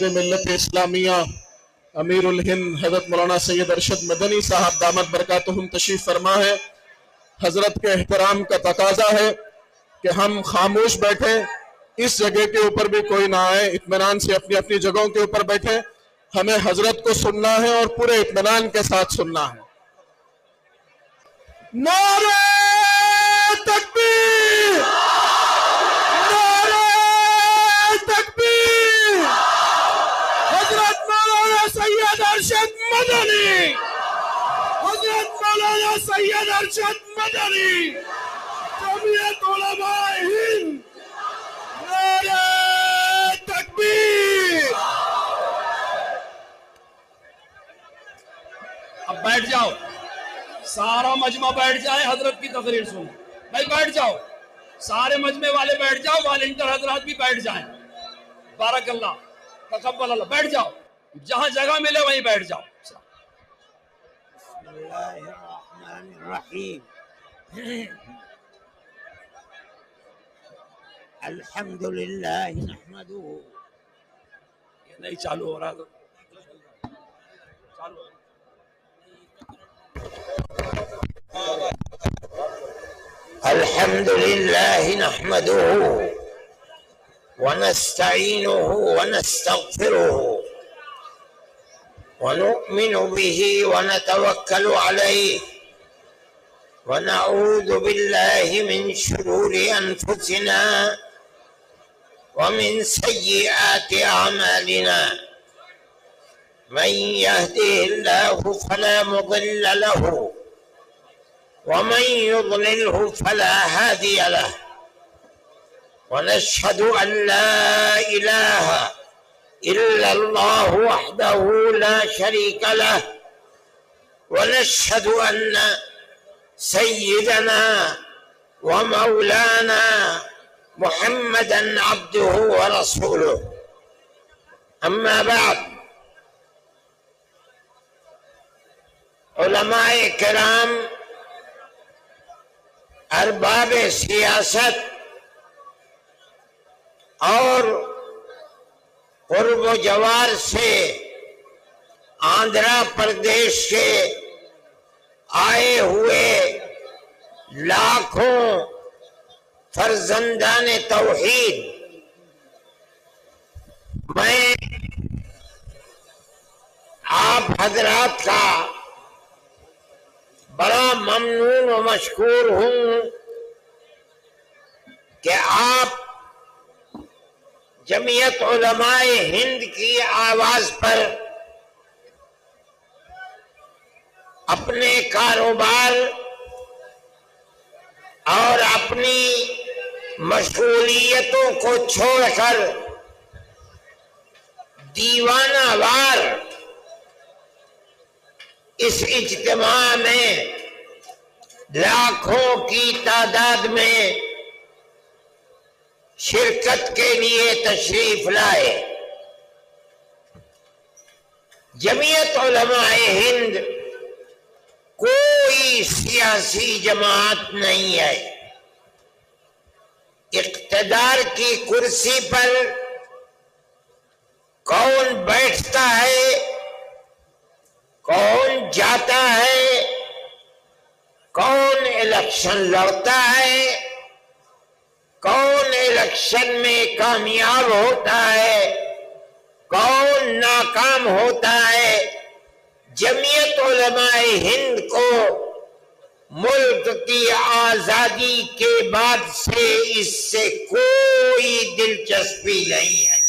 ملت اسلامیہ امیر الہند حضرت مولانا سید ارشد مدنی صاحب دامت برکاتہم تشریف فرما ہے۔ حضرت کے احترام کا تقاضا ہے کہ ہم خاموش بیٹھیں، اس جگہ کے اوپر بھی کوئی نہ آئے، اطمینان سے اپنی اپنی جگہوں کے اوپر بیٹھیں۔ ہمیں حضرت کو سننا ہے اور پورے اطمینان کے ساتھ سننا ہے۔ نعرہ تکبیر! نعرہ تکبیر! حضرت مولانا سید ارشد مدنی! حضرت مولانا سید ارشد مدنی! جمعیت علماء ہند! نعرہ تکبیر! اب بیٹھ جاؤ، سارا مجمع بیٹھ جائے، حضرت کی تقریر سنیں۔ بھائی بیٹھ جاؤ، سارے مجمع والے بیٹھ جاؤ، والنٹر حضرات بھی بیٹھ جائیں۔ بارک اللہ، تقبل اللہ، بیٹھ جاؤ، جہاں جگہ ملے وہیں بیٹھ جاؤ۔ بسم اللہ الرحمن الرحیم۔ الحمدللہ نحمدہ۔ یہ نہیں چالو ہو رہا تو چالو۔ الحمدللہ نحمدہ ونستعینہ ونستغفرہ ونؤمن به ونتوکل علیہ ونعوذ باللہ من شرور انفسنا ومن سیئات اعمالنا من يهده الله فلا مضل له ومن يضلله فلا هادي له ونشهد أن لا إله إلا الله وحده لا شريك له ونشهد أن سيدنا ومولانا محمدا عبده ورسوله أما بعد علماء کرام، ارباب سیاست اور قرب و جوار سے آندھرا پردیش سے آئے ہوئے لاکھوں فرزندان توحید، میں آپ حضرات کا بڑا ممنون و مشکور ہوں کہ آپ جمعیت علماء ہند کی آواز پر اپنے کاروبار اور اپنی مشغولیتوں کو چھوڑ کر دیوانہ وار اس اجتماع میں لاکھوں کی تعداد میں شرکت کے لیے تشریف لائے۔ جمعیت علماء ہند کوئی سیاسی جماعت نہیں ہے۔ اقتدار کی کرسی پر کون بیٹھتا ہے، کون جاتا ہے، کون الیکشن لڑتا ہے، کون الیکشن میں کامیاب ہوتا ہے، کون ناکام ہوتا ہے، جمعیت علماء ہند کو ملک کی آزادی کے بعد سے اس سے کوئی دلچسپی نہیں ہے۔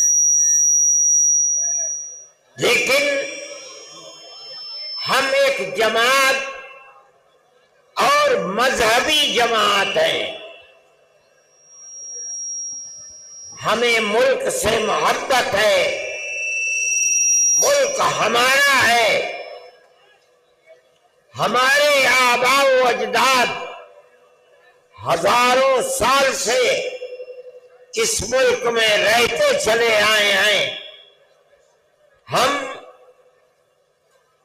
لیکن ہم ایک جماعت اور مذہبی جماعت ہیں۔ ہمیں ملک سے محبت ہے، ملک ہمارا ہے۔ ہمارے آباء و اجداد ہزاروں سال سے اس ملک میں رہتے چلے آئے ہیں۔ ہم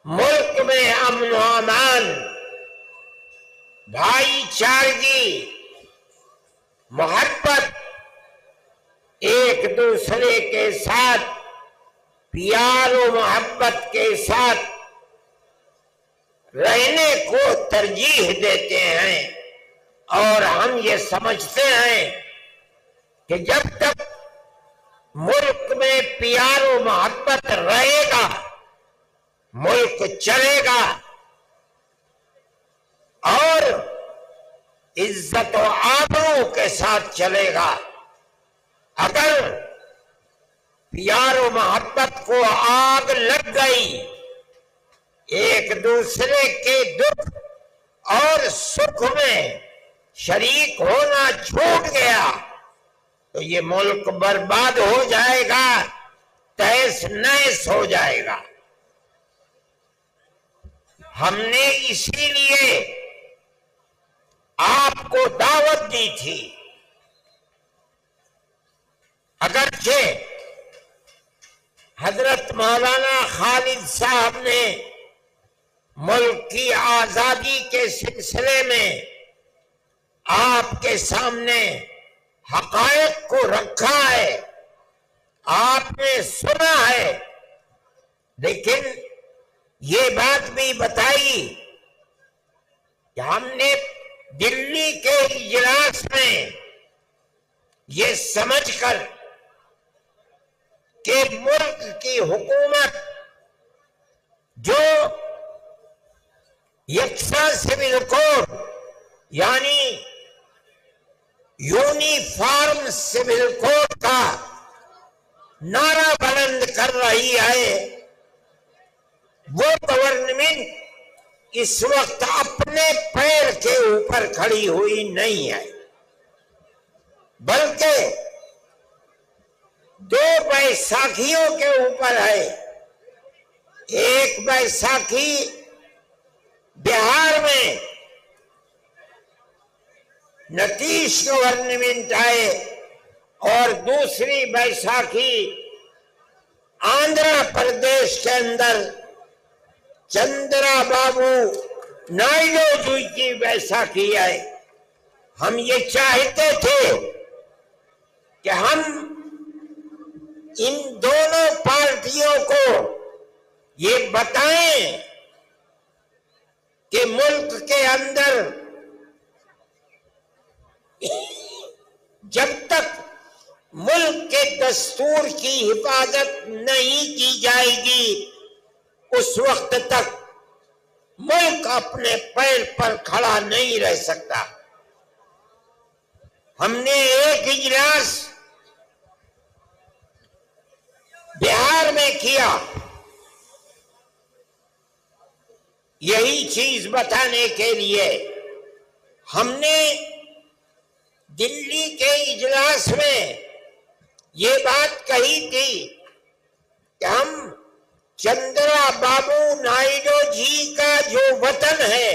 ملک میں امن و امان، بھائی چارگی، محبت، ایک دوسرے کے ساتھ پیار و محبت کے ساتھ رہنے کو ترجیح دیتے ہیں، اور ہم یہ سمجھتے ہیں کہ جب تک ملک میں پیار و محبت رہے گا ملک چلے گا اور عزت و آبرو کے ساتھ چلے گا۔ اگر پیار و محبت کو آگ لگ گئی، ایک دوسرے کے دکھ اور سکھ میں شریک ہونا چھوٹ گیا، تو یہ ملک برباد ہو جائے گا، تہس نہس ہو جائے گا۔ ہم نے اسی لیے آپ کو دعوت دی تھی، اگرچہ حضرت مولانا خالد صاحب نے ملک کی آزادی کے سلسلے میں آپ کے سامنے حقائق کو رکھا ہے، آپ نے سنا ہے، لیکن یہ بات بھی بتائی کہ ہم نے دلی کے اجلاس میں یہ سمجھ کر کہ ملک کی حکومت جو یکساں سول کوڈ یعنی یونیفارم سول کوڈ کا نعرہ بلند کر رہی ہے، وہ گورنمنٹ اس وقت اپنے پیر کے اوپر کھڑی ہوئی نہیں ہے، بلکہ دو بیساکھیوں کے اوپر ہے۔ ایک بیساکھی بہار میں نتیش گورنمنٹ آئے اور دوسری بیساکھی آندھرا پردیش کے اندر چندرا بابو نائیڈو جی کی بیساکھی آئے۔ ہم یہ چاہتے تھے کہ ہم ان دونوں پارٹیوں کو یہ بتائیں کہ ملک کے اندر جب تک ملک کے دستور کی حفاظت نہیں کی جائے گی اس وقت تک ملک اپنے پیر پر کھڑا نہیں رہ سکتا۔ ہم نے ایک اجلاس بہار میں کیا، یہی چیز بتانے کے لیے ہم نے دلی کے اجلاس میں یہ بات کہی تھی کہ ہم چندرا بابو نائیڈو جی کا جو وطن ہے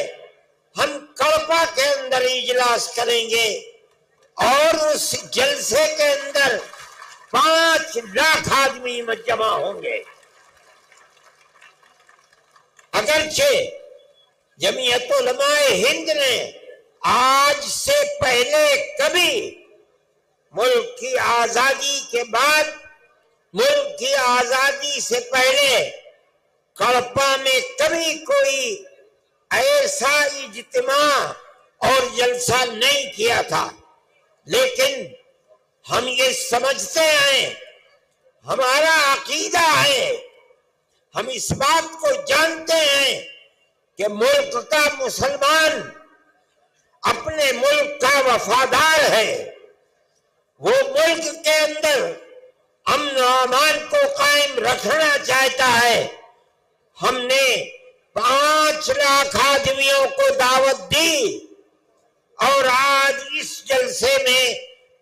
ہم کڑپا کے اندر اجلاس کریں گے اور اس جلسے کے اندر 5 لاکھ آدمی جمع ہوں گے۔ اگرچہ جمعیت علماء ہند نے آج سے پہلے کبھی ملک کی آزادی کے بعد، ملک کی آزادی سے پہلے کڑپا میں کبھی کوئی ایسا اجتماع اور جلسہ نہیں کیا تھا، لیکن ہم یہ سمجھتے ہیں، ہمارا عقیدہ ہے، ہم اس بات کو جانتے ہیں کہ ملک کا مسلمان اپنے ملک کا وفادار ہے، وہ ملک کے اندر امن و امان کو قائم رکھنا چاہتا ہے۔ ہم نے 5 لاکھ آدمیوں کو دعوت دی اور آج اس جلسے میں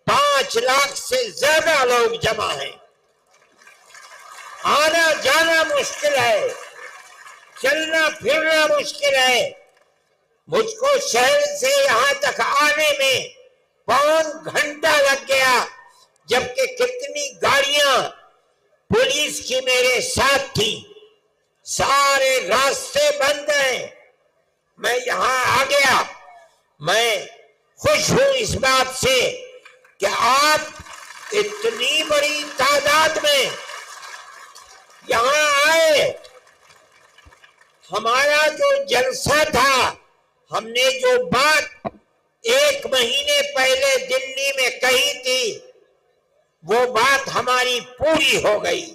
5 لاکھ سے زیادہ لوگ جمع ہیں۔ آنا جانا مشکل ہے، چلنا پھرنا مشکل ہے۔ مجھ کو شہر سے یہاں تک آنے میں 5 گھنٹہ لگ گیا، جبکہ کتنی گاڑیاں پولیس کی میرے ساتھ تھی، سارے راستے بند ہیں۔ میں یہاں آ گیا، میں خوش ہوں اس بات سے کہ آپ اتنی بڑی تعداد میں یہاں آئے، ہمارا جو جلسہ تھا، ہم نے جو بات 1 مہینے پہلے دلی میں کہی تھی وہ بات ہماری پوری ہو گئی۔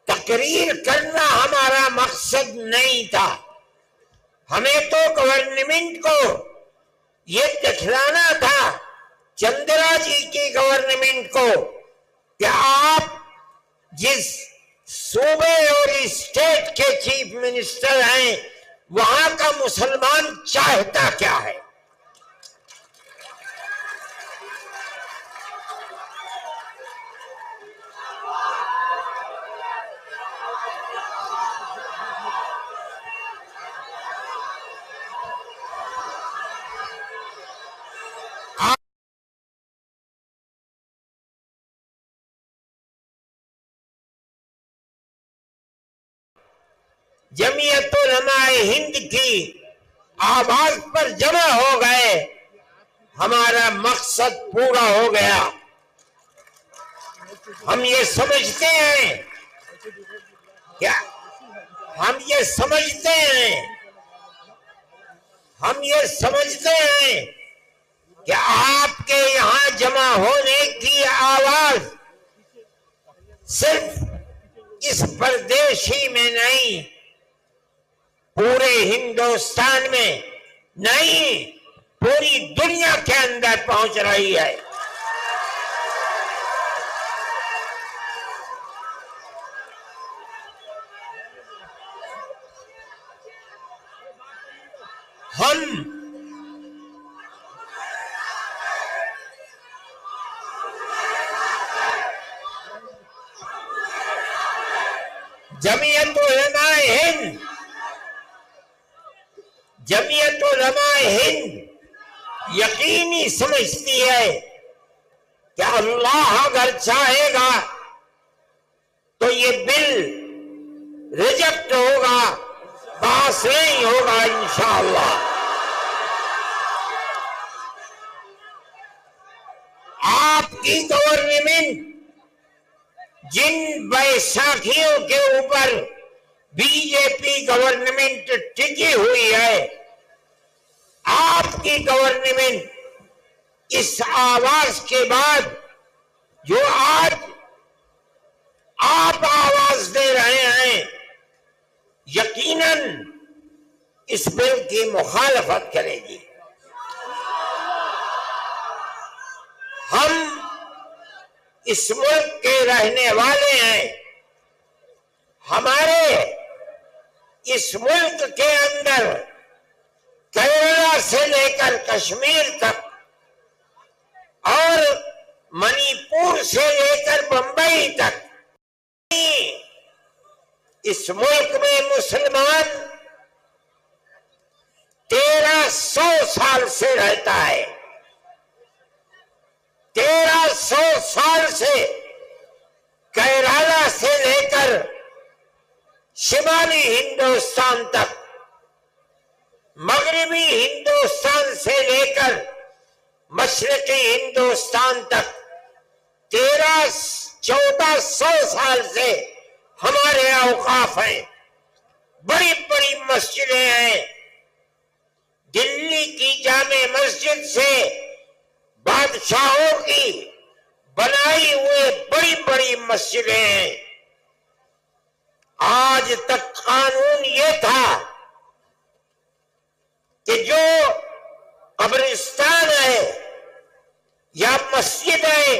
تقریر کرنا ہمارا مقصد نہیں تھا، ہمیں تو گورنمنٹ کو یہ دکھلانا تھا، چندرا جی کی گورنمنٹ کو، کہ آپ جس صوبے اور اسٹیٹ کے چیف منسٹر ہیں وہاں کا مسلمان چاہتا کیا ہے۔ جمعیت علماء ہند کی آواز پر جمع ہو گئے، ہمارا مقصد پورا ہو گیا۔ ہم یہ سمجھتے ہیں کیا ہم یہ سمجھتے ہیں کہ آپ کے یہاں جمع ہونے کی آواز صرف اس پردیش ہی میں نہیں، پورے ہندوستان میں نہیں، پوری دنیا کے اندر پہنچ رہی ہے۔ ہم جمعیت علماء ہند یقینی سمجھتی ہے کہ اللہ اگر چاہے گا تو یہ بل ریجیکٹ ہوگا، پاس نہیں ہوگا انشاءاللہ۔ آپ کی گورنمنٹ جن بیساکھیوں کے اوپر بی جے پی گورنمنٹ ٹکی ہوئی ہے، آپ کی گورنمنٹ اس آواز کے بعد جو آج آپ آواز دے رہے ہیں، یقیناً اس بل کی مخالفت کرے گی۔ ہم اس ملک کے رہنے والے ہیں، ہمارے اس ملک کے اندر کیرلا سے لے کر کشمیر تک اور منی پور سے لے کر بمبئی تک اس ملک میں مسلمان 1300 سال سے رہتا ہے، 1300 سال سے کیرلا سے لے کر شمالی ہندوستان تک، مغربی ہندوستان سے لے کر مشرقی ہندوستان تک 1300-1400 سال سے ہمارے اوقاف ہیں، بڑی بڑی مسجدیں ہیں۔ دلی کی جامع مسجد سے بادشاہوں کی بنائی ہوئے بڑی بڑی مسجدیں ہیں۔ آج تک قانون یہ تھا کہ جو قبرستان ہے یا مسجد ہے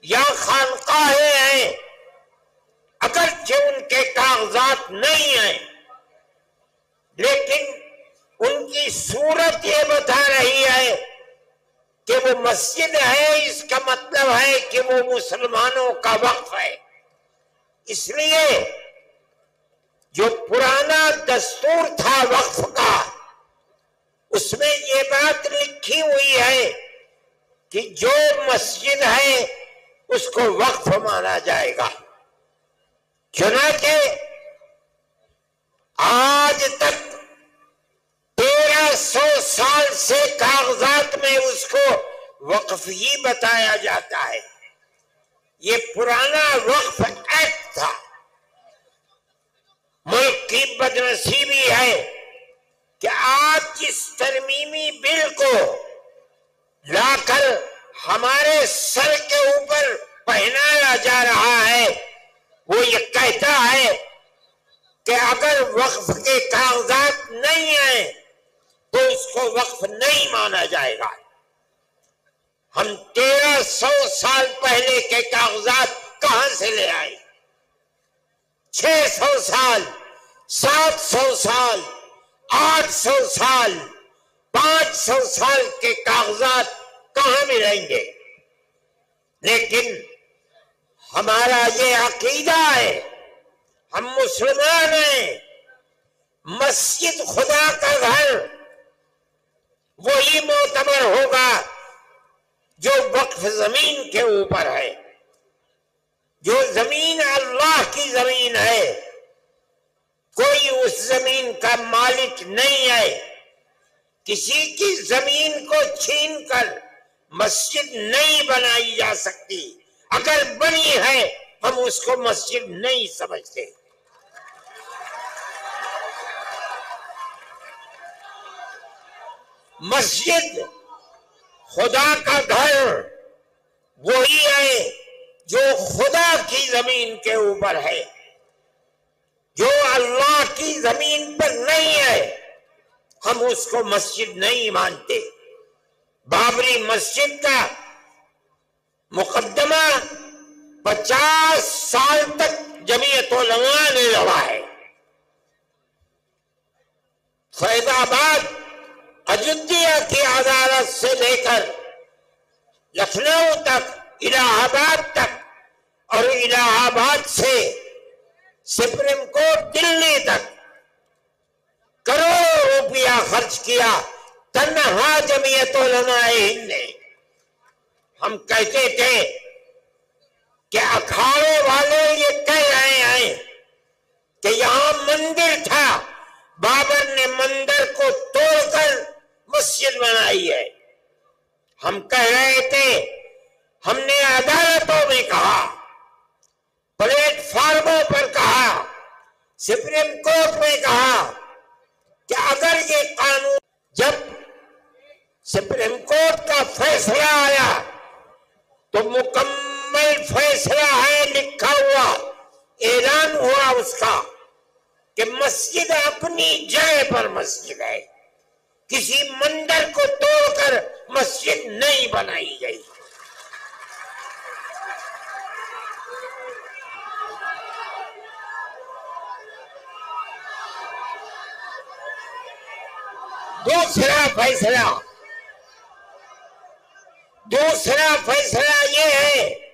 یا خانقاہیں ہیں، اگرچہ ان کے کاغذات نہیں ہیں لیکن ان کی صورت یہ بتا رہی ہے کہ وہ مسجد ہے، اس کا مطلب ہے کہ وہ مسلمانوں کا وقف ہے۔ اس لیے جو پرانا دستور تھا وقف کا، اس میں یہ بات لکھی ہوئی ہے کہ جو مسجد ہے اس کو وقف مانا جائے گا۔ چنانچہ آج تک 1300 سال سے کاغذات میں اس کو وقف ہی بتایا جاتا ہے۔ یہ پرانا وقف ایکٹ تھا۔ ملک کی بدنصیبی ہے کہ آج جس ترمیمی بل کو لا کر ہمارے سر کے اوپر پہنایا جا رہا ہے وہ یہ کہتا ہے کہ اگر وقف کے کاغذات نہیں ہیں تو اس کو وقف نہیں مانا جائے گا۔ ہم 1300 سال پہلے کے کاغذات کہاں سے لے آئے؟ 600 سال، 700 سال، 800 سال، 500 سال کے کاغذات کہاں ملیں گے؟ لیکن ہمارا یہ عقیدہ ہے، ہم مسلمان ہیں، مسجد خدا کا گھر وہی معتبر ہوگا جو وقف زمین کے اوپر ہے۔ جو زمین اللہ کی زمین ہے، کوئی اس زمین کا مالک نہیں ہے۔ کسی کی زمین کو چھین کر مسجد نہیں بنائی جا سکتی، اگر بنی ہے ہم اس کو مسجد نہیں سمجھتے۔ مسجد خدا کا گھر وہی ہے جو خدا کی زمین کے اوپر ہے۔ جو اللہ کی زمین پر نہیں ہے ہم اس کو مسجد نہیں مانتے۔ بابری مسجد کا مقدمہ 50 سال تک جمعیت علماء نے لڑا ہے۔ فیض آباد اجودھیا کی عدالت سے لے کر لکھنؤ تک، الہ آباد تک، اور الہ آباد سے سپریم کورٹ دلی تک کروڑوں روپیہ خرچ کیا تنہا جمعیت علماء ہند نے۔ ہم کہتے تھے کہ اکھاڑے والے یہ کہہ رہے ہیں کہ یہاں مندر تھا، بابر نے مندر کو توڑ کر مسجد بنائی ہے۔ ہم کہہ رہے تھے، ہم نے عدالتوں میں کہا، پلیٹ فارموں پر کہا، سپریم کورٹ میں کہا کہ اگر یہ قانون، جب سپریم کورٹ کا فیصلہ آیا تو مکمل فیصلہ ہے، لکھا ہوا، اعلان ہوا اس کا کہ مسجد اپنی جگہ پر مسجد ہے، کسی مندر کو توڑ کر مسجد نہیں بنائی گئی۔ دوسرا فیصلہ یہ ہے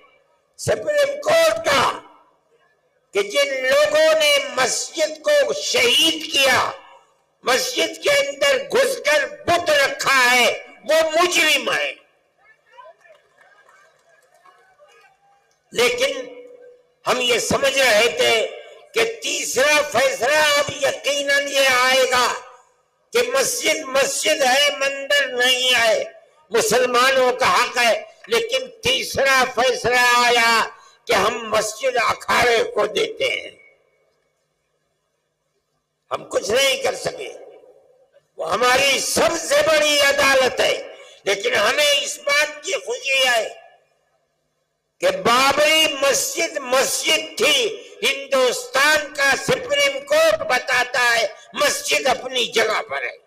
سپریم کورٹ کا کہ جن لوگوں نے مسجد کو شہید کیا، مسجد کے اندر گھس کر بت رکھا ہے، وہ مجرم ہے۔ لیکن ہم یہ سمجھ رہے تھے کہ تیسرا فیصلہ اب یقیناً یہ آئے گا کہ مسجد مسجد ہے، مندر نہیں ہے، مسلمانوں کا حق ہے۔ لیکن تیسرا فیصلہ آیا کہ ہم مسجد اکھاڑے کو دیتے ہیں۔ ہم کچھ نہیں کر سکے، وہ ہماری سب سے بڑی عدالت ہے، لیکن ہمیں اس بات کی خوشی ہے کہ بابری مسجد مسجد تھی۔ ہندوستان کا سپریم کورٹ بتاتا ہے مسجد اپنی جگہ پر ہے۔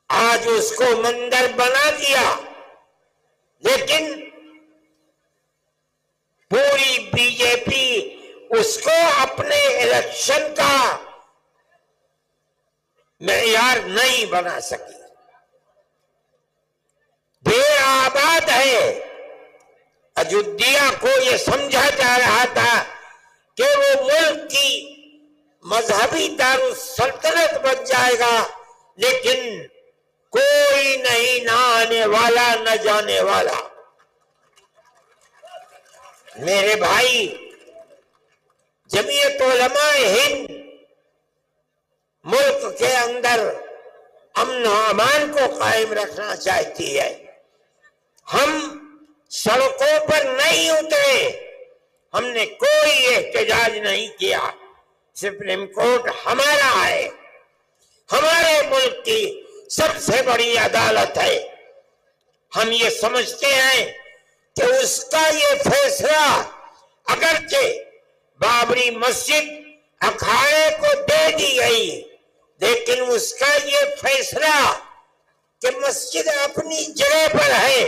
آج اس کو مندر بنا دیا، لیکن پوری بی جے پی اس کو اپنے الیکشن کا معیار نہیں بنا سکی۔ بے آباد ہے۔ اجودھیا کو یہ سمجھا جا رہا تھا کہ وہ ملک کی مذہبی دارالسلطنت بن جائے گا، لیکن کوئی نہیں نہ آنے والا نہ جانے والا۔ میرے بھائی، جمعیت علماء ہند ملک کے اندر امن و امان کو قائم رکھنا چاہتی ہے۔ ہم سڑکوں پر نہیں اترے، ہم نے کوئی احتجاج نہیں کیا۔ سپریم کورٹ ہمارا ہے، ہمارے ملک کی سب سے بڑی عدالت ہے۔ ہم یہ سمجھتے ہیں کہ اس کا یہ فیصلہ اگرچہ بابری مسجد اکھاڑے کو دے دی گئی، لیکن اس کا یہ فیصلہ کہ مسجد اپنی جگہ پر ہے،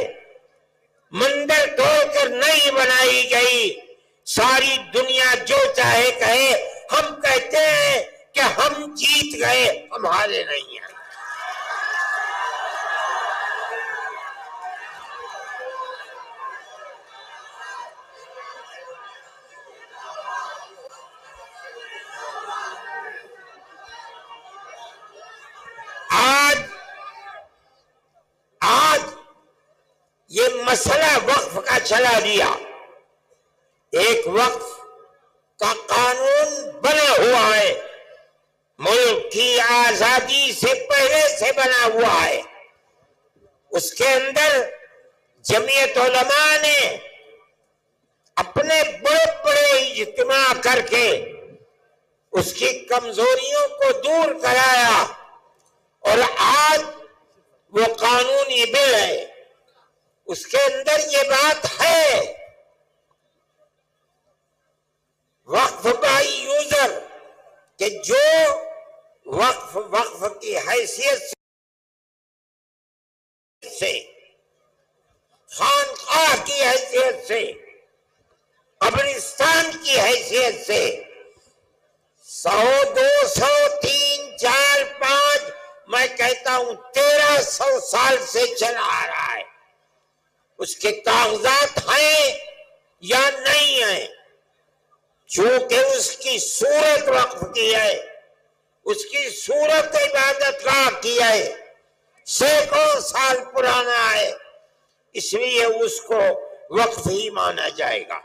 مندر توڑ کر نہیں بنائی گئی، ساری دنیا جو چاہے کہے، ہم کہتے ہیں کہ ہم جیت گئے، ہم ہارے نہیں ہیں۔ آج یہ مسئلہ وقف کا چلا دیا، ایک وقف کا قانون بنا ہوا ہے، ملک کی آزادی سے پہلے سے بنا ہوا ہے۔ اس کے اندر جمعیت علماء نے اپنے بڑے بڑے اجتماع کر کے اس کی کمزوریوں کو دور کرایا، اور آج وہ قانونی بل ہے۔ اس کے اندر یہ بات ہے، وقف بائی یوزر، کہ جو وقف کی حیثیت سے، خانقاہ کی حیثیت سے، قبرستان کی حیثیت سے 100، 200، 3، 4، 5، میں کہتا ہوں 1300 سال سے چلا آ رہا ہے، اس کے کاغذات ہیں یا نہیں ہیں؟ چونکہ اس کی صورت وقف کی ہے، اس کی صورت عبادت گاہ کی ہے، سینکڑوں سال پرانا ہے، اس لیے اس کو وقف ہی مانا جائے گا۔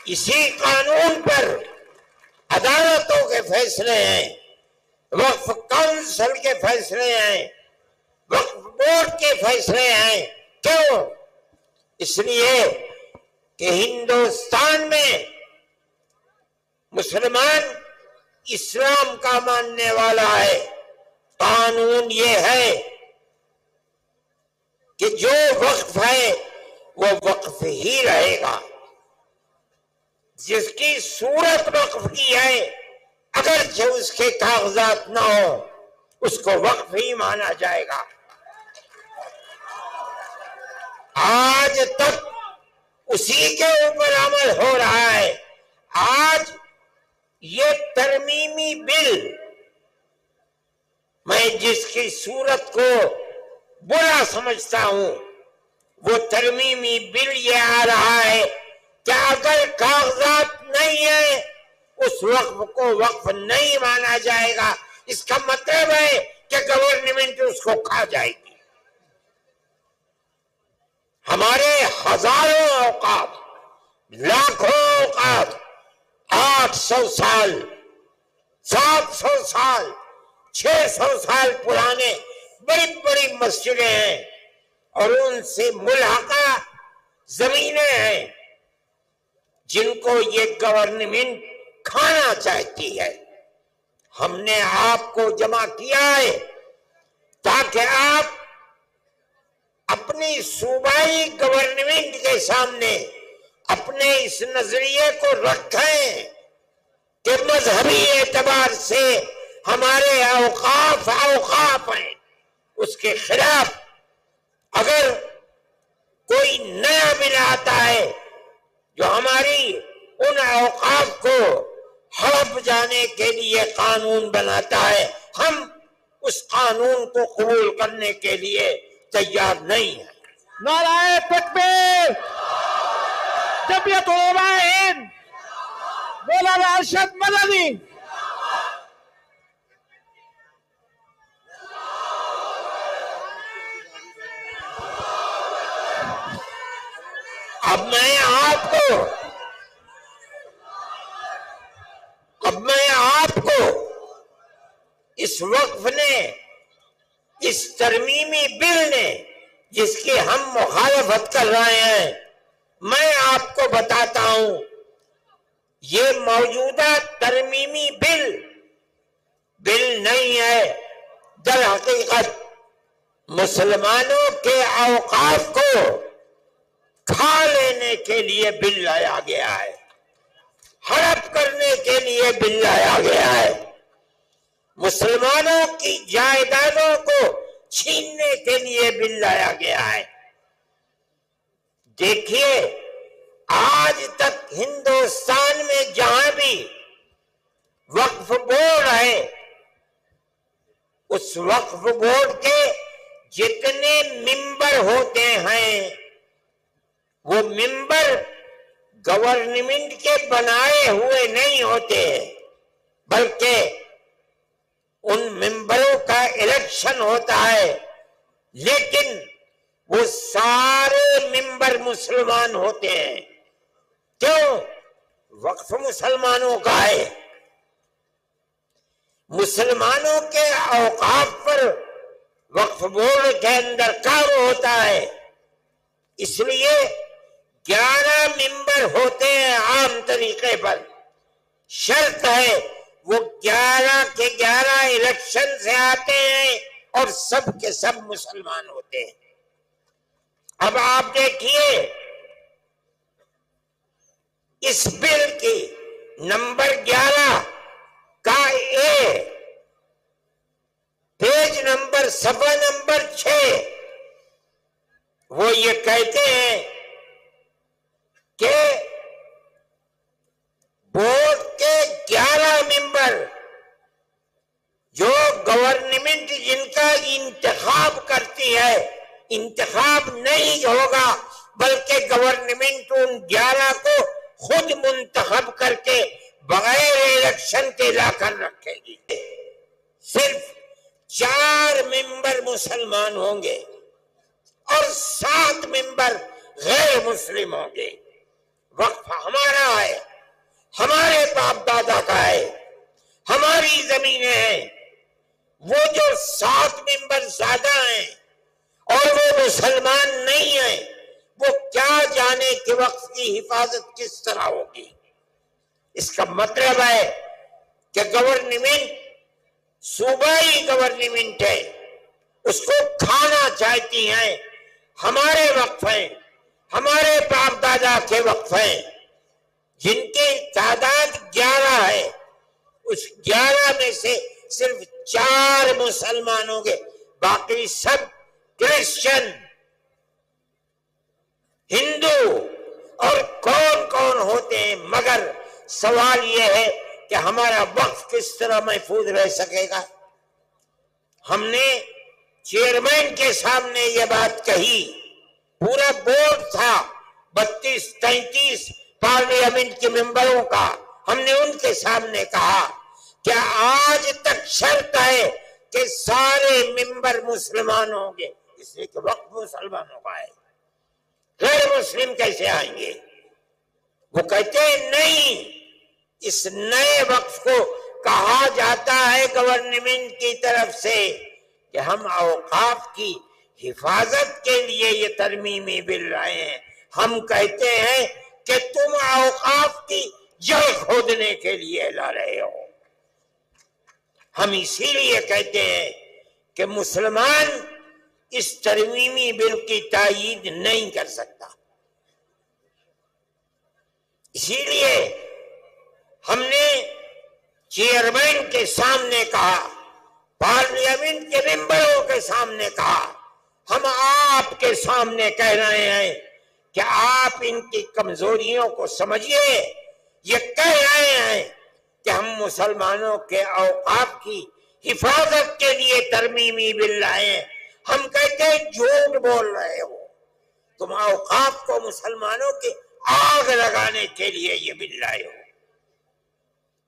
اسی قانون پر عدالتوں کے فیصلے ہیں، وقف کونسل کے فیصلے ہیں، وقف بورڈ کے فیصلے ہیں۔ کیوں؟ اس لیے کہ ہندوستان میں مسلمان اسلام کا ماننے والا ہے، قانون یہ ہے کہ جو وقف ہے وہ وقف ہی رہے گا، جس کی صورت وقف کی ہے اگرچہ اس کے کاغذات نہ ہو، اس کو وقف ہی مانا جائے گا۔ آج تک اسی کے اوپر عمل ہو رہا ہے۔ آج یہ ترمیمی بل، میں جس کی صورت کو برا سمجھتا ہوں، وہ ترمیمی بل یہ آ رہا ہے کہ اگر کاغذات نہیں ہیں اس وقف کو وقف نہیں مانا جائے گا۔ اس کا مطلب ہے کہ گورنمنٹ اس کو کھا جائے گی۔ ہمارے ہزاروں اوقاف، لاکھوں اوقاف، 800 سال، 700 سال، 600 سال پرانے بڑی بڑی مسجدیں ہیں، اور ان سے ملحقہ زمینیں ہیں جن کو یہ گورنمنٹ کھانا چاہتی ہے۔ ہم نے آپ کو جمع کیا ہے تاکہ آپ اپنی صوبائی گورنمنٹ کے سامنے اپنے اس نظریے کو رکھیں کہ مذہبی اعتبار سے ہمارے اوقاف ہیں، اس کے خلاف اگر کوئی نیا بل آتا ہے جو ہماری ان اوقاف کو ہڑپ جانے کے لیے قانون بناتا ہے، ہم اس قانون کو قبول کرنے کے لیے تیار نہیں ہے۔ نعرہ تکبیر! جمعیت علماء ہند مولانا ارشد مدنی. اب میں آپ کو اس وقف نے، اس ترمیمی بل نے جس کی ہم مخالفت کر رہے ہیں، میں آپ کو بتاتا ہوں یہ موجودہ ترمیمی بل نہیں ہے، در حقیقت مسلمانوں کے اوقاف کو کھا لینے کے لیے بل لایا گیا ہے، ہڑپ کرنے کے لیے بل لایا گیا ہے، مسلمانوں کی جائیدادوں کو چھیننے کے لیے بل لایا گیا ہے. دیکھیے آج تک ہندوستان میں جہاں بھی وقف بورڈ ہے، اس وقف بورڈ کے جتنے ممبر ہوتے ہیں وہ ممبر گورنمنٹ کے بنائے ہوئے نہیں ہوتے، بلکہ ان ممبروں کا الیکشن ہوتا ہے، لیکن وہ سارے ممبر مسلمان ہوتے ہیں. کیوں؟ وقف مسلمانوں کا ہے. مسلمانوں کے اوقاف پر وقف بورڈ کے اندر کام ہوتا ہے، اس لیے 11 ممبر ہوتے ہیں عام طریقے پر. شرط ہے وہ 11 کے 11 الیکشن سے آتے ہیں اور سب کے سب مسلمان ہوتے ہیں. اب آپ دیکھیے اس بل کی نمبر 11 کا اے، پیج نمبر صفحہ نمبر 6، وہ یہ کہتے ہیں کہ بورڈ کے 11 ممبر جو گورنمنٹ جن کا انتخاب کرتی ہے، انتخاب نہیں ہوگا بلکہ گورنمنٹ ان 11 کو خود منتخب کر کے بغیر الیکشن کے لا کر رکھے گی. صرف 4 ممبر مسلمان ہوں گے اور 7 ممبر غیر مسلم ہوں گے. وقف ہمارا ہے، ہمارے باپ دادا کا ہے، ہماری زمینیں ہیں. وہ جو 7 ممبر زیادہ ہیں اور وہ مسلمان نہیں ہیں، وہ کیا جانے کہ وقف کی حفاظت کس طرح ہوگی. اس کا مطلب ہے کہ گورنمنٹ صوبائی گورنمنٹ ہے، اس کو کھانا چاہتی ہیں. ہمارے وقف ہیں، ہمارے باپ دادا کے وقف ہیں جن کی تعداد 11 ہے، اس 11 میں سے صرف 4 مسلمان ہوں گے، باقی سب کرسچن، ہندو اور کون ہوتے ہیں. مگر سوال یہ ہے کہ ہمارا وقف کس طرح محفوظ رہ سکے گا. ہم نے چیئرمین کے سامنے یہ بات کہی، پورا بورڈ تھا 32-33 پارلیمنٹ کے ممبروں کا، ہم نے ان کے سامنے کہا کہ آج تک شرط ہے کہ سارے ممبر مسلمان ہوں گے، اس لیے کہ وقف مسلمانوں کا ہے، غیر مسلم کیسے آئیں گے. وہ کہتے ہیں نہیں، اس نئے وقف کو کہا جاتا ہے گورنمنٹ کی طرف سے کہ ہم اوقاف کی حفاظت کے لیے یہ ترمیمی بل لائے ہیں. ہم کہتے ہیں کہ تم اوقاف کی جڑ کھودنے کے لیے لا رہے ہو. ہم اسی لیے کہتے ہیں کہ مسلمان اس ترمیمی بل کی تائید نہیں کر سکتا. اسی لیے ہم نے چیئرمین کے سامنے کہا، پارلیمنٹ کے ممبروں کے سامنے کہا، ہم آپ کے سامنے کہہ رہے ہیں کہ آپ ان کی کمزوریوں کو سمجھیے. یہ کہہ رہے ہیں کہ ہم مسلمانوں کے اوقاف کی حفاظت کے لیے ترمیمی بل لائے ہیں. ہم کہتے ہیں جھوٹ بول رہے ہو، تم اوقاف کو مسلمانوں کی آگ لگانے کے لیے یہ بل لائے ہو.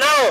9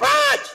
5,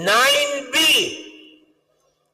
9B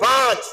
5।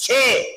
6।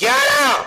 11।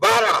12,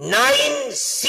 9C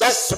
10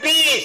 20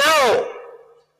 9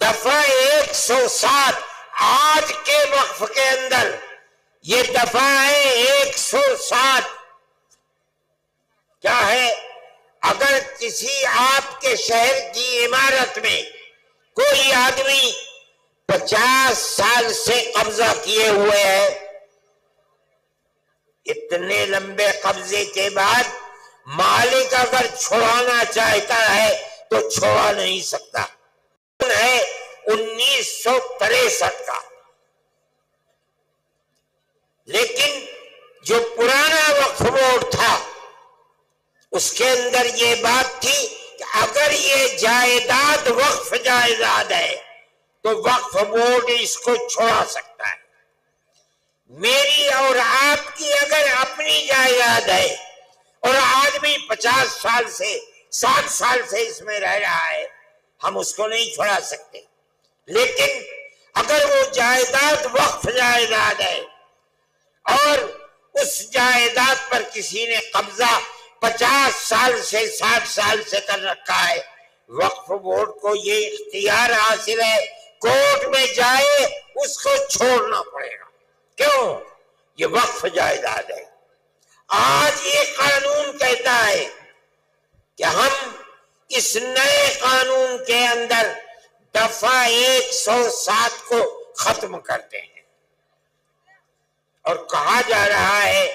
دفعہ 107 آج کے وقف کے اندر یہ دفعہ ہے 107. کیا ہے؟ اگر کسی آپ کے شہر کی عمارت میں کوئی آدمی 50 سال سے قبضہ کیے ہوئے ہے، اتنے لمبے قبضے کے بعد مالک اگر چھڑانا چاہتا ہے تو چھڑا نہیں سکتا. ہے 1963 کا. لیکن جو پرانا وقف بورڈ تھا اس کے اندر یہ بات تھی کہ اگر یہ جائیداد وقف جائیداد ہے تو وقف بورڈ اس کو چھوڑا سکتا ہے. میری اور آپ کی اگر اپنی جائیداد ہے اور آدمی 50 سال سے 60 سال سے اس میں رہ رہا ہے، ہم اس کو نہیں چھوڑا سکتے. لیکن اگر وہ جائیداد وقف جائیداد ہے اور اس جائیداد پر کسی نے قبضہ 50 سال سے 60 سال سے کر رکھا ہے، وقف بورڈ کو یہ اختیار حاصل ہے، کورٹ میں جائے اس کو چھوڑنا پڑے گا. کیوں؟ یہ وقف جائیداد ہے. آج یہ قانون کہتا ہے کہ ہم اس نئے قانون کے اندر دفعہ 107 کو ختم کرتے ہیں اور کہا جا رہا ہے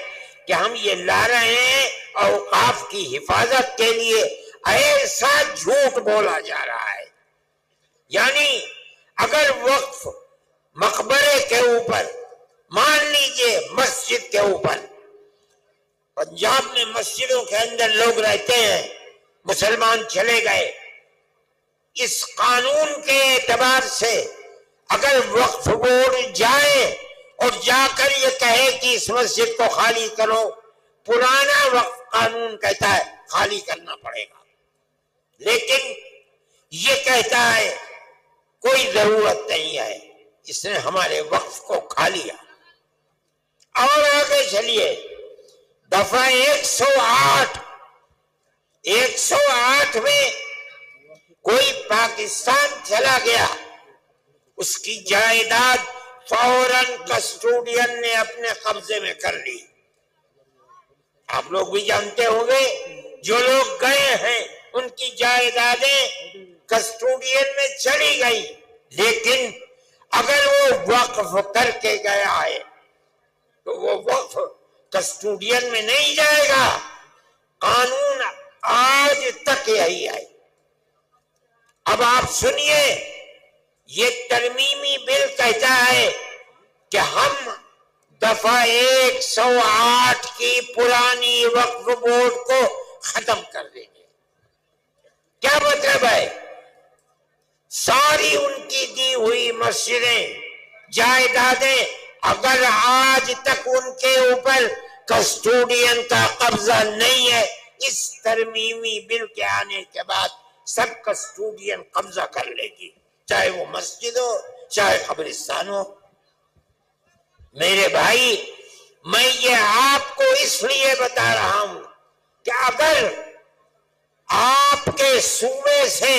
کہ ہم یہ لا رہے ہیں اوقاف کی حفاظت کے لیے. ایسا جھوٹ بولا جا رہا ہے. یعنی اگر وقف مقبرے کے اوپر، مان لیجئے مسجد کے اوپر، پنجاب میں مسجدوں کے اندر لوگ رہتے ہیں، مسلمان چلے گئے، اس قانون کے اعتبار سے اگر وقف بورڈ جائے اور جا کر یہ کہے کہ اس مسجد کو خالی کرو، پرانا وقف قانون کہتا ہے خالی کرنا پڑے گا. لیکن یہ کہتا ہے کوئی ضرورت نہیں ہے، اس نے ہمارے وقف کو کھا لیا. اور آگے چلیے، دفعہ 108 میں کوئی پاکستان چلا گیا، اس کی جائیداد فوراً کسٹوڈین نے اپنے قبضے میں کر لی. آپ لوگ بھی جانتے ہوں گے، جو لوگ گئے ہیں ان کی جائیدادیں کسٹوڈین میں چلی گئی. لیکن اگر وہ وقف کر کے گیا ہے تو وہ وقف کسٹوڈین میں نہیں جائے گا. قانون آج تک یہی ہے. اب آپ سنیے، یہ ترمیمی بل کہتا ہے کہ ہم دفعہ 108 کی پرانی وقف بورڈ کو ختم کر دیں گے. کیا مطلب ہے؟ ساری ان کی دی ہوئی مسجدیں، جائیدادیں، اگر آج تک ان کے اوپر کسٹوڈین کا قبضہ نہیں ہے، اس ترمیمی بل کے آنے کے بعد سب کسٹوڈین قبضہ کر لے گی، چاہے وہ مسجد ہو چاہے قبرستان ہو. میرے بھائی، میں یہ آپ کو اس لیے بتا رہا ہوں کہ اگر آپ کے صوبے سے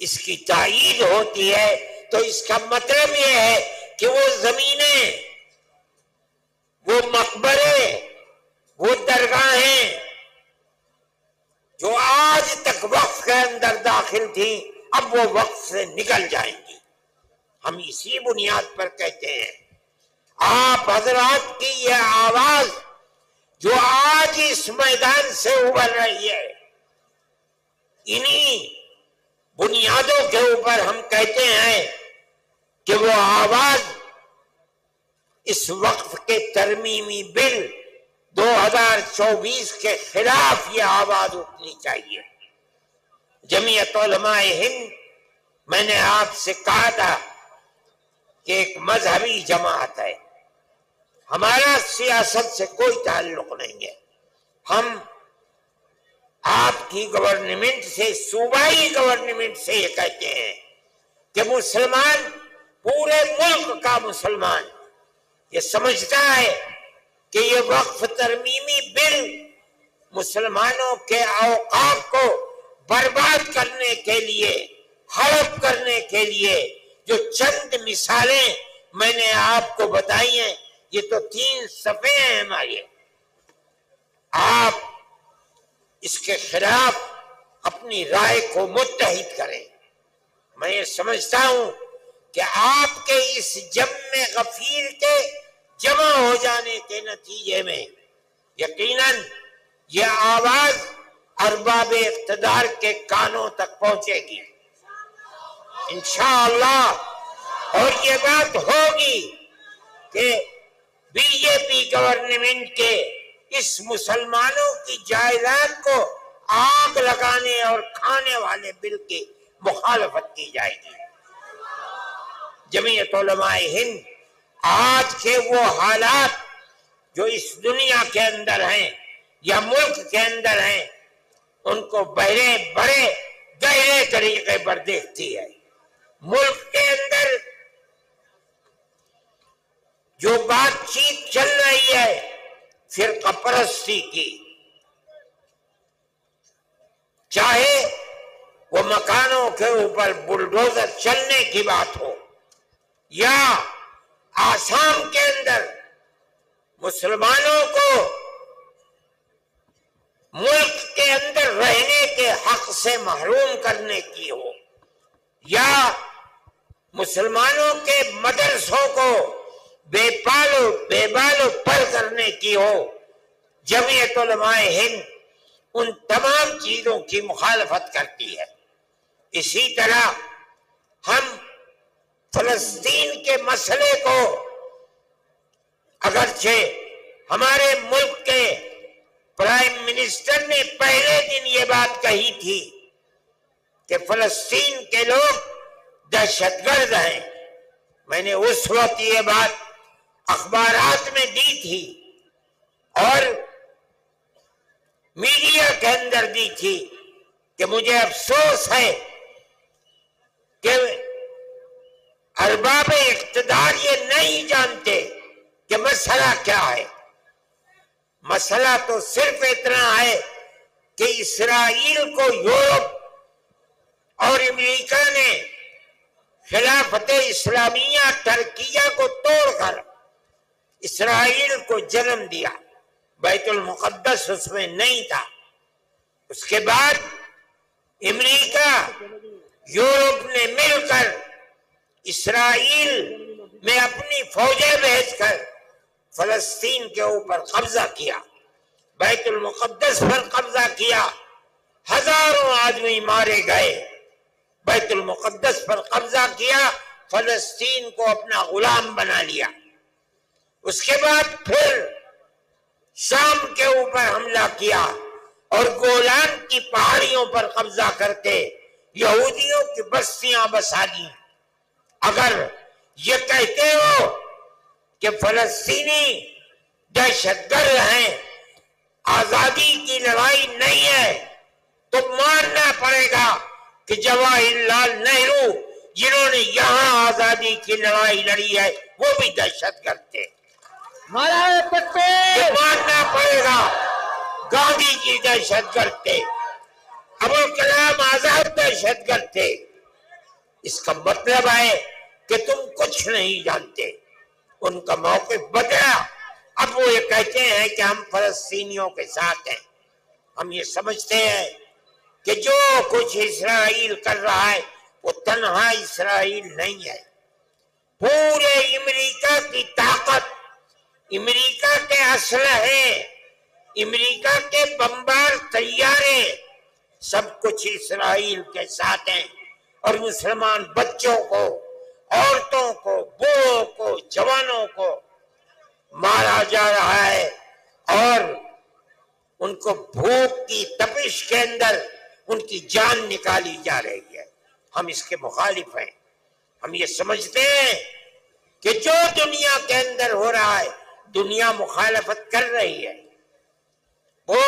اس کی تائید ہوتی ہے تو اس کا مطلب یہ ہے کہ وہ زمینیں، وہ مقبرے، وہ درگاہیں جو آج تک وقف کے اندر داخل تھیں، اب وہ وقف سے نکل جائیں گی. ہم اسی بنیاد پر کہتے ہیں آپ حضرات کی یہ آواز جو آج اس میدان سے ابھر رہی ہے، انہی بنیادوں کے اوپر ہم کہتے ہیں کہ وہ آواز اس وقف کے ترمیمی بل 2024 کے خلاف یہ آواز اٹھنی چاہیے. جمعیت علماء ہند، میں نے آپ سے کہا تھا کہ ایک مذہبی جماعت ہے، ہمارا سیاست سے کوئی تعلق نہیں ہے. ہم آپ کی گورنمنٹ سے، صوبائی گورنمنٹ سے یہ کہتے ہیں کہ مسلمان، پورے ملک کا مسلمان یہ سمجھتا ہے کہ یہ وقف ترمیمی بل مسلمانوں کے اوقاف کو برباد کرنے کے لیے ہڑپ کرنے کے لیے جو چند مثالیں میں نے آپ کو بتائی ہیں، یہ تو 3 صفحے ہیں ہمارے. آپ اس کے خلاف اپنی رائے کو متحد کریں. میں یہ سمجھتا ہوں کہ آپ کے اس جم غفیر کے جمع ہو جانے کے نتیجے میں یقیناً یہ آواز ارباب اقتدار کے کانوں تک پہنچے گی انشاءاللہ. اور یہ بات ہوگی کہ بی جے پی گورنمنٹ کے اس مسلمانوں کی جائیداد کو آگ لگانے اور کھانے والے بل کی مخالفت کی جائے گی. جمعیت علماء ہند آج کے وہ حالات جو اس دنیا کے اندر ہیں یا ملک کے اندر ہیں ان کو بڑے گہرے طریقے پر دیکھتی ہے. ملک کے اندر جو بات چیت چل رہی ہے فرقہ پرستی کی، چاہے وہ مکانوں کے اوپر بلڈوزر چلنے کی بات ہو یا آسام کے اندر مسلمانوں کو ملک کے اندر رہنے کے حق سے محروم کرنے کی ہو یا مسلمانوں کے مدرسوں کو بے بالو پر کرنے کی ہو، جمعیت علماء ہند ان تمام چیزوں کی مخالفت کرتی ہے. اسی طرح ہم فلسطین کے مسئلے کو اگرچہ ہمارے ملک کے پرائم منسٹر نے پہلے دن یہ بات کہی تھی کہ فلسطین کے لوگ دہشت گرد ہیں، میں نے اس وقت یہ بات اخبارات میں دی تھی اور میڈیا کے اندر دی تھی کہ مجھے افسوس ہے کہ ارباب اقتدار یہ نہیں جانتے کہ مسئلہ کیا ہے. مسئلہ تو صرف اتنا ہے کہ اسرائیل کو یورپ اور امریکہ نے خلافت اسلامیہ ترکیہ کو توڑ کر اسرائیل کو جنم دیا. بیت المقدس اس میں نہیں تھا. اس کے بعد امریکہ یورپ نے مل کر اسرائیل میں اپنی فوجیں بھیج کر فلسطین کے اوپر قبضہ کیا، بیت المقدس پر قبضہ کیا، ہزاروں آدمی مارے گئے. بیت المقدس پر قبضہ کیا، فلسطین کو اپنا غلام بنا لیا. اس کے بعد پھر شام کے اوپر حملہ کیا اور گولان کی پہاڑیوں پر قبضہ کر کے یہودیوں کی بستیاں بسا دی. اگر یہ کہتے ہو کہ فلسطینی دہشت گرد ہیں، آزادی کی لڑائی نہیں ہے، تو ماننا پڑے گا کہ جواہر لال نہرو جنہوں نے یہاں آزادی کی لڑائی لڑی ہے وہ بھی دہشت گرد تھے. ماننا پڑے گا گاندھی جی دہشت گرد تھے، ابوالکلام آزاد دہشت گرد تھے. اس کا مطلب ہے کہ تم کچھ نہیں جانتے. ان کا موقف بدلا. اب وہ یہ کہتے ہیں کہ ہم فلسطینیوں کے ساتھ ہیں. ہم یہ سمجھتے ہیں کہ جو کچھ اسرائیل کر رہا ہے وہ تنہا اسرائیل نہیں ہے. پورے امریکہ کی طاقت، امریکہ کے اسلحے، امریکہ کے بمبار طیارے، سب کچھ اسرائیل کے ساتھ ہیں. اور مسلمان بچوں کو، عورتوں کو، بوڑھوں کو، جوانوں کو مارا جا رہا ہے اور ان کو بھوک کی تپش کے اندر ان کی جان نکالی جا رہی ہے. ہم اس کے مخالف ہیں. ہم یہ سمجھتے ہیں کہ جو دنیا کے اندر ہو رہا ہے دنیا مخالفت کر رہی ہے. وہ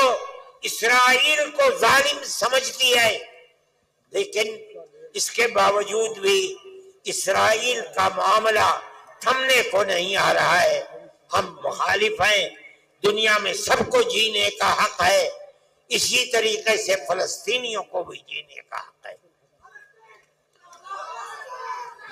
اسرائیل کو ظالم سمجھتی ہے، لیکن اس کے باوجود بھی اسرائیل کا معاملہ تھمنے کو نہیں آ رہا ہے. ہم مخالف ہیں. دنیا میں سب کو جینے کا حق ہے، اسی طریقے سے فلسطینیوں کو بھی جینے کا حق ہے.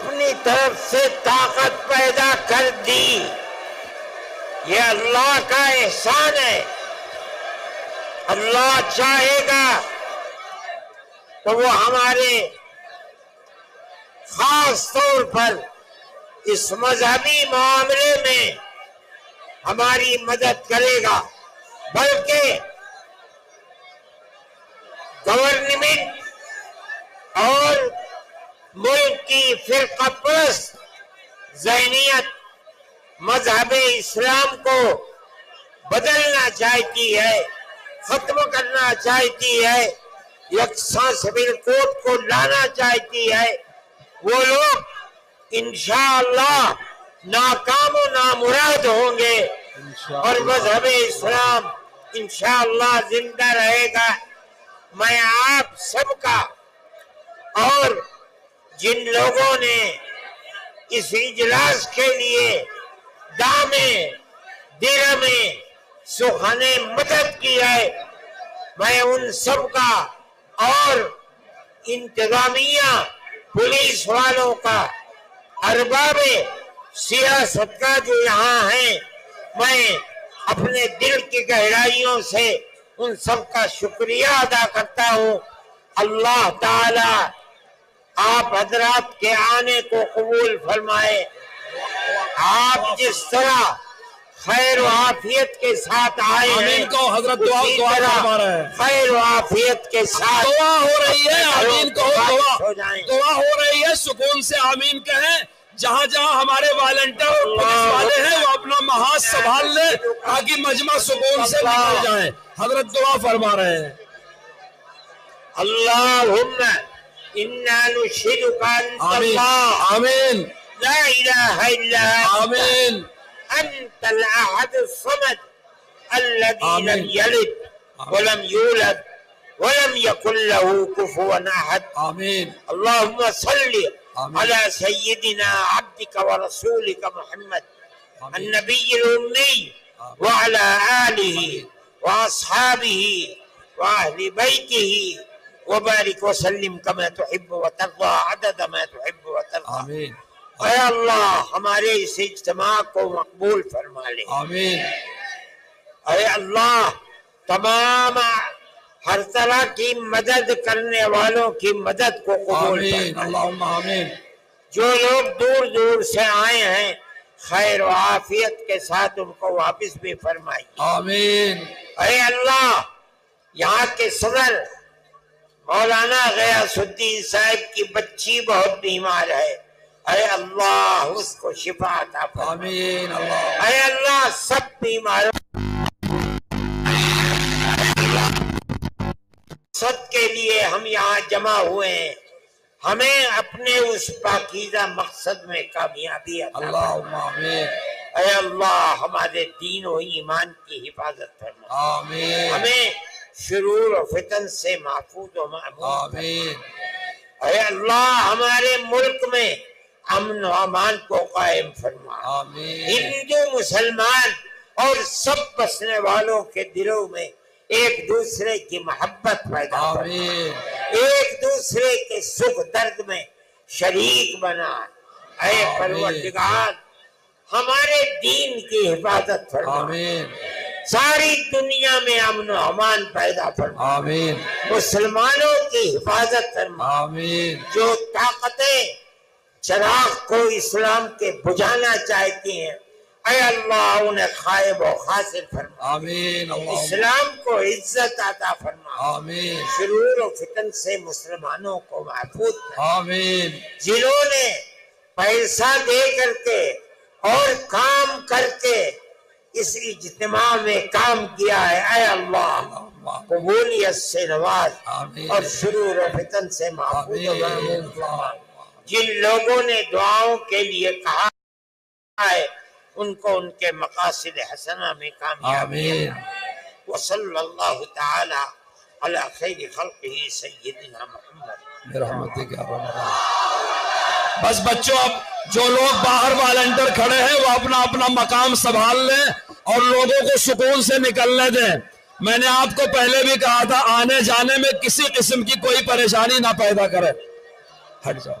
اپنی طرف سے طاقت پیدا کر دی. یہ اللہ کا احسان ہے. اللہ چاہے گا تو وہ ہمارے خاص طور پر اس مذہبی معاملے میں ہماری مدد کرے گا، بلکہ گورنمنٹ اور ملک کی فرقہ پرست ذہنیت مذہب اسلام کو بدلنا چاہتی ہے، ختم کرنا چاہتی ہے، یکساں سول کوڈ کو لانا چاہتی ہے. وہ لوگ انشاءاللہ ناکام و نامراد ہوں گے اور مذہب اسلام انشاءاللہ زندہ رہے گا. میں آپ سب کا اور جن لوگوں نے اس اجلاس کے لیے دامے درہمے سخنے مدد کی ہے، میں ان سب کا اور انتظامیہ پولیس والوں کا، ارباب سیاست کا جو یہاں ہیں، میں اپنے دل کی گہرائیوں سے ان سب کا شکریہ ادا کرتا ہوں. اللہ تعالی آپ حضرات کے آنے کو قبول فرمائے. آپ جس طرح خیر و عافیت کے ساتھ آئے ہیں، آمین کو حضرت دعا فرما رہے ہیں. خیر و عافیت کے ساتھ دعا ہو رہی ہے، آمین کہو. ہو جائیں. دعا ہو رہی ہے، سکون سے آمین کہیں. جہاں جہاں ہمارے والنٹر اور پولیس والے ہیں وہ اپنا محاذ سنبھال لیں تاکہ مجمع سکون سے نکل جائیں. حضرت دعا فرما رہے ہیں. اللہم انا نشہدک انت آمین اللہ آمین لا الہ الا انت آمین انت الاحد الصمد الذي آمین. لم يلد ولم يولد ولم يكن له كفوا احد. آمین اللهم صل آمين. على سيدنا عبدك ورسولك محمد آمين. النبي الأمي وعلى آله وأصحابه وأهل بيته وبارك وسلم كما تحب وترضى عدد ما تحب وترضى. آمین اے اللہ ہمارے اس اجتماع کو مقبول فرما لے. آمین اے اللہ تمام ہر طرح کی مدد کرنے والوں کی مدد کو قبول آمین. فرما لے. اللہم آمین. جو لوگ دور دور سے آئے ہیں خیر و عافیت کے ساتھ ان کو واپس بھی فرمائیے. آمین اے اللہ یہاں کے صدر مولانا غیاث الدین صاحب کی بچی بہت بیمار ہے، اے اللہ اس کو شفا عطا فرما. آمین. اللہ اے اللہ سب بیماروں سب کے لیے ہم یہاں جمع ہوئے ہیں، ہمیں اپنے اس پاکیزہ مقصد میں کامیابی عطا فرما. اللہم آمین. اے اللہ ہمارے دین و ایمان کی حفاظت فرما. آمین ہمیں شرور و فتن سے محفوظ و معمون. آمین. اے اللہ ہمارے ملک میں امن و امان کو قائم فرما. آمین. ہندو مسلمان اور سب بسنے والوں کے دلوں میں ایک دوسرے کی محبت پیدا فرما. آمین. ایک دوسرے کے سکھ درد میں شریک بنا. اے پروردگار ہمارے دین کی حفاظت فرما. آمین. ساری دنیا میں امن و امان پیدا فرما. آمین. مسلمانوں کی حفاظت فرما. آمین. جو طاقتیں چراغ کو اسلام کے بجھانا چاہتی ہیں اے اللہ انہیں خائب و خاسر فرما. آمین. اللہم اسلام کو عزت عطا فرما. آمین. شرور و فتن سے مسلمانوں کو محفوظ فرما. آمین. جنہوں نے پیسہ دے کر کے اور کام کر کے اس اجتماع میں کام کیا ہے اے اللہ قبولیت سے نواز آمین. اور شرور و فتن سے محفوظ و محفوظ آمین. فرما. جن لوگوں نے دعاؤں کے لیے کہا ہے ان کو ان کے مقاصد حسنہ میں کامیابی. آمین. وصلی اللہ تعالی علی خیر خلقہ سیدنا محمد. برحمتک یا رب العالمین. بس بچوں اب جو لوگ باہر والنٹر کھڑے ہیں وہ اپنا اپنا مقام سنبھال لیں اور لوگوں کو سکون سے نکلنے دیں. میں نے آپ کو پہلے بھی کہا تھا آنے جانے میں کسی قسم کی کوئی پریشانی نہ پیدا کرے. ہٹ جاؤ.